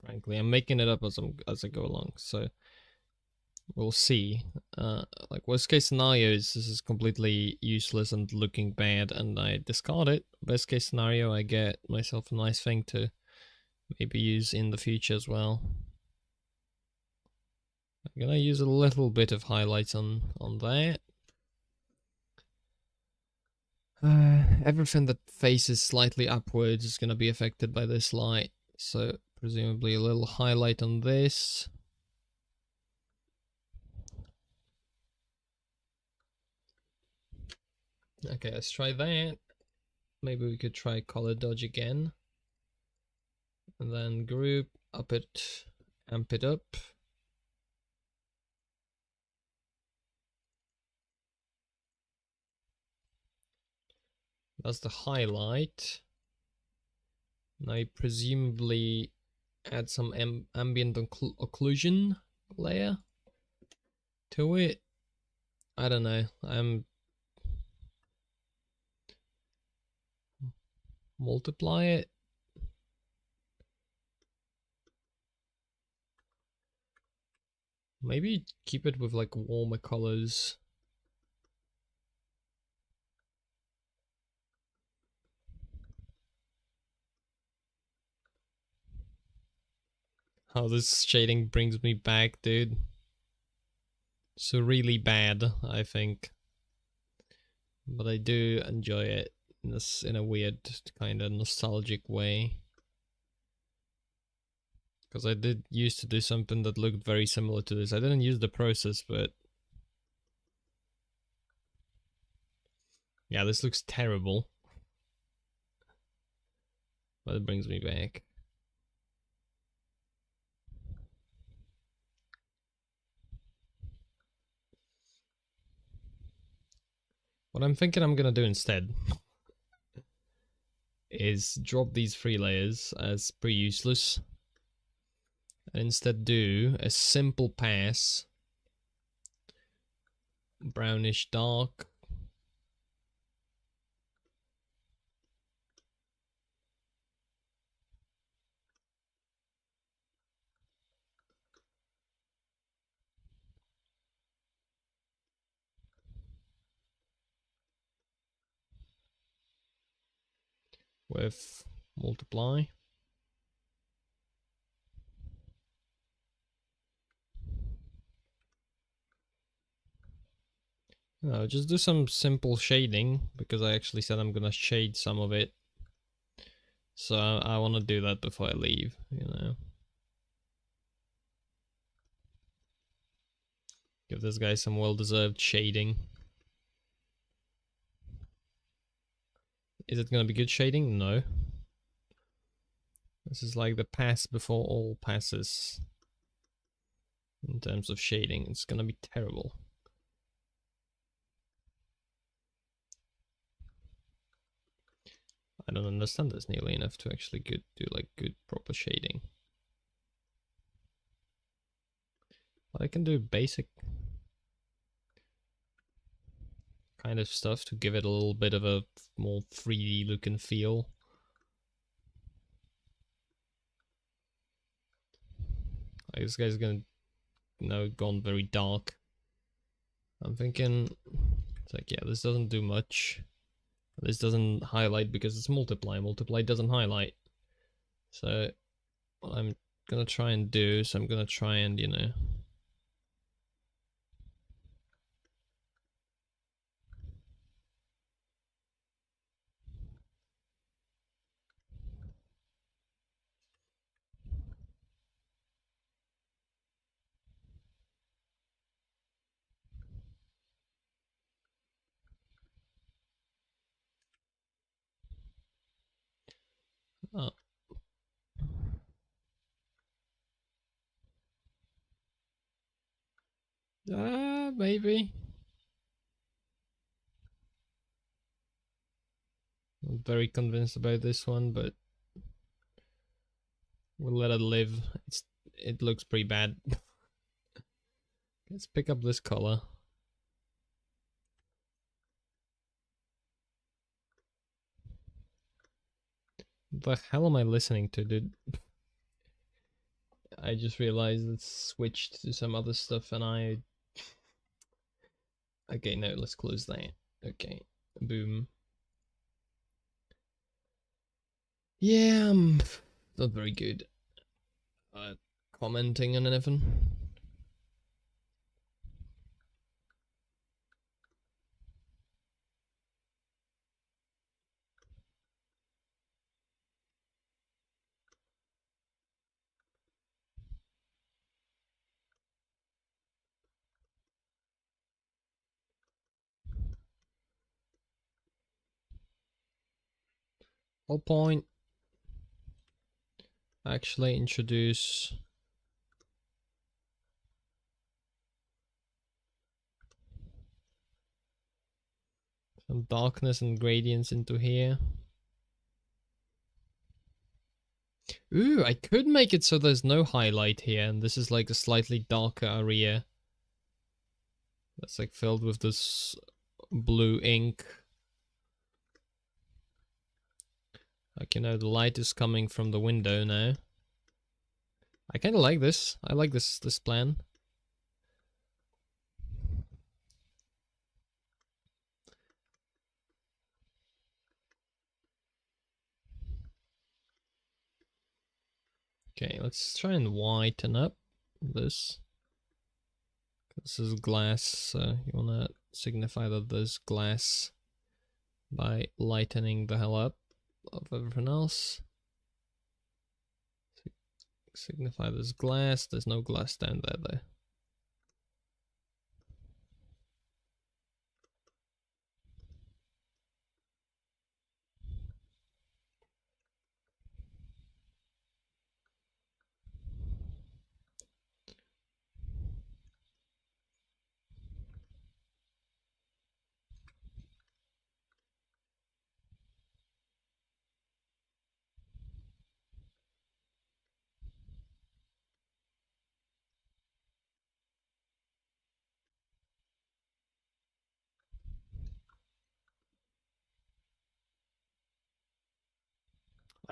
Frankly, I'm making it up as I go along, so we'll see. Like worst case scenarios, this is completely useless and looking bad, and I discard it. Best case scenario, I get myself a nice thing to maybe use in the future as well. I'm gonna use a little bit of highlights on that. Everything that faces slightly upwards is gonna be affected by this light, so presumably a little highlight on this. Okay, let's try that. Maybe we could try color dodge again. And then group, up it, amp it up. That's the highlight. Now you presumably add some ambient occlusion layer to it. I don't know. I'm multiply it. Maybe keep it with like warmer colors. How this shading brings me back, dude. So really bad, I think. But I do enjoy it in a weird kind of nostalgic way. Because I did used to do something that looked very similar to this. I didn't use the process, but yeah, this looks terrible. But it brings me back. What I'm thinking I'm gonna do instead is drop these 3 layers as pretty useless and instead do a simple pass, brownish dark, with multiply. No, just do some simple shading because I actually said I'm gonna shade some of it. So I want to do that before I leave, you know. Give this guy some well-deserved shading. Is it gonna be good shading? No. This is like the pass before all passes. In terms of shading, it's gonna be terrible. I don't understand this nearly enough to actually do like good proper shading. But I can do basic kind of stuff to give it a little bit of a more 3D look and feel. Like this guy's gonna gone very dark. I'm thinking it's like, yeah, this doesn't do much. This doesn't highlight because it's multiply. Multiply doesn't highlight. So what I'm gonna try and do is I'm gonna try and, you know, uh, maybe. I'm very convinced about this one, but we'll let it live. It looks pretty bad. Let's pick up this color. The hell am I listening to, dude? I just realized it's switched to some other stuff and I... Okay, no, let's close that. Okay, boom. Yeah, I'm not very good at commenting on anything. Whole point, actually introduce some darkness and gradients into here. Ooh, I could make it so there's no highlight here, and this is like a slightly darker area that's like filled with this blue ink. Like, you know, the light is coming from the window now. I kind of like this. I like this plan. Okay, let's try and whiten up this. This is glass, so you wanna signify that there's glass by lightening the hell up of everything else. Signify there's glass. There's no glass down there though.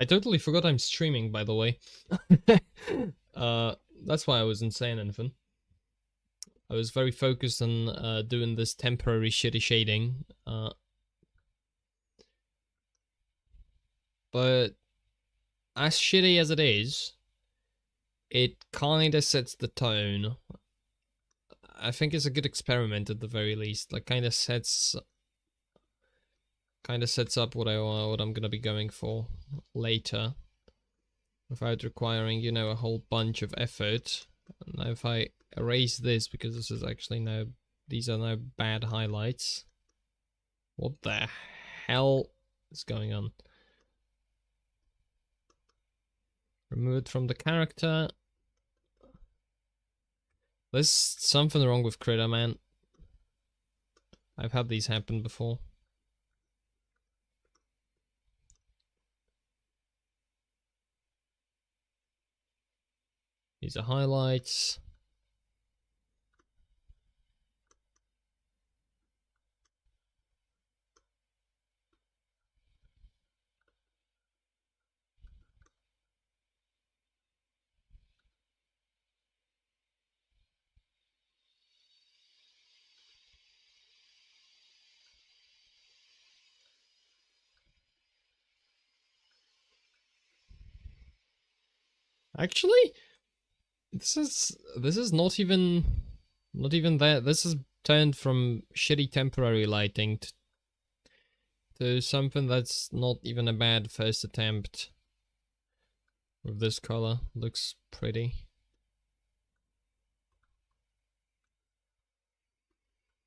I totally forgot I'm streaming, by the way. That's why I wasn't saying anything. I was very focused on doing this temporary shitty shading. But as shitty as it is, it kinda sets the tone. I think it's a good experiment at the very least. Like, kinda sets up what I'm gonna be going for later, without requiring, you know, a whole bunch of effort. Now if I erase this, because this is actually now, these are now bad highlights. What the hell is going on? Remove it from the character. There's something wrong with Critter, man. I've had these happen before. These are highlights. Actually, this is not even that. This is turned from shitty temporary lighting to something that's not even a bad first attempt. With this color, looks pretty.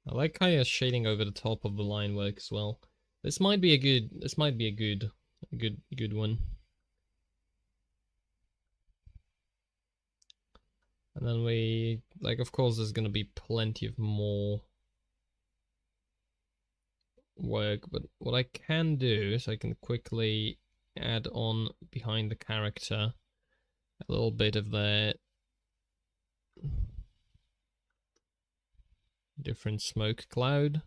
I like how you're shading over the top of the line work as well. This might be a good one. And then we, like, of course there's gonna be plenty of more work, but what I can do is I can quickly add on behind the character a little bit of the different smoke cloud.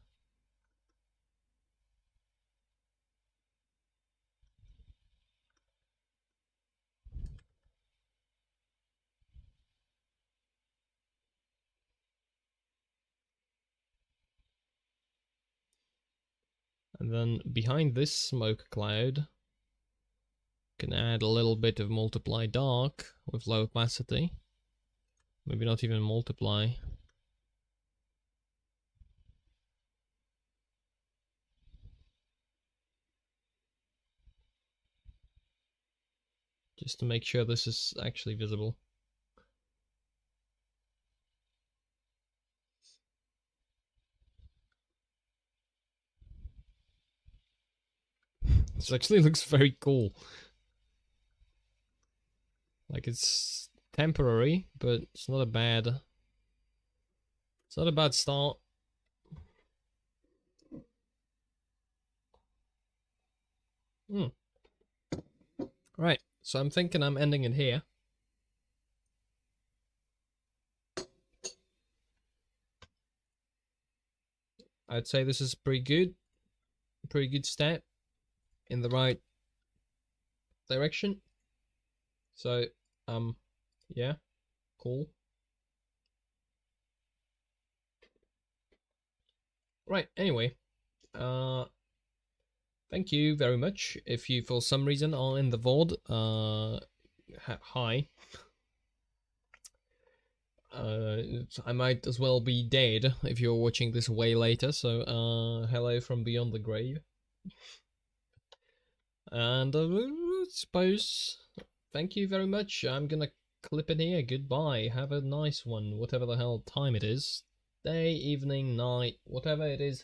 And then behind this smoke cloud, can add a little bit of multiply dark with low opacity. Maybe not even multiply. Just to make sure this is actually visible. This actually looks very cool. Like, it's temporary, but it's not a bad... It's not a bad start. Right, so I'm thinking I'm ending it here. I'd say this is pretty good step in the right direction. So, yeah, cool. Right, anyway, thank you very much. If you for some reason are in the VOD, hi. I might as well be dead if you're watching this way later, so hello from beyond the grave. And I suppose, thank you very much. I'm gonna clip it here. Goodbye. Have a nice one, whatever the hell time it is. Day, evening, night, whatever it is.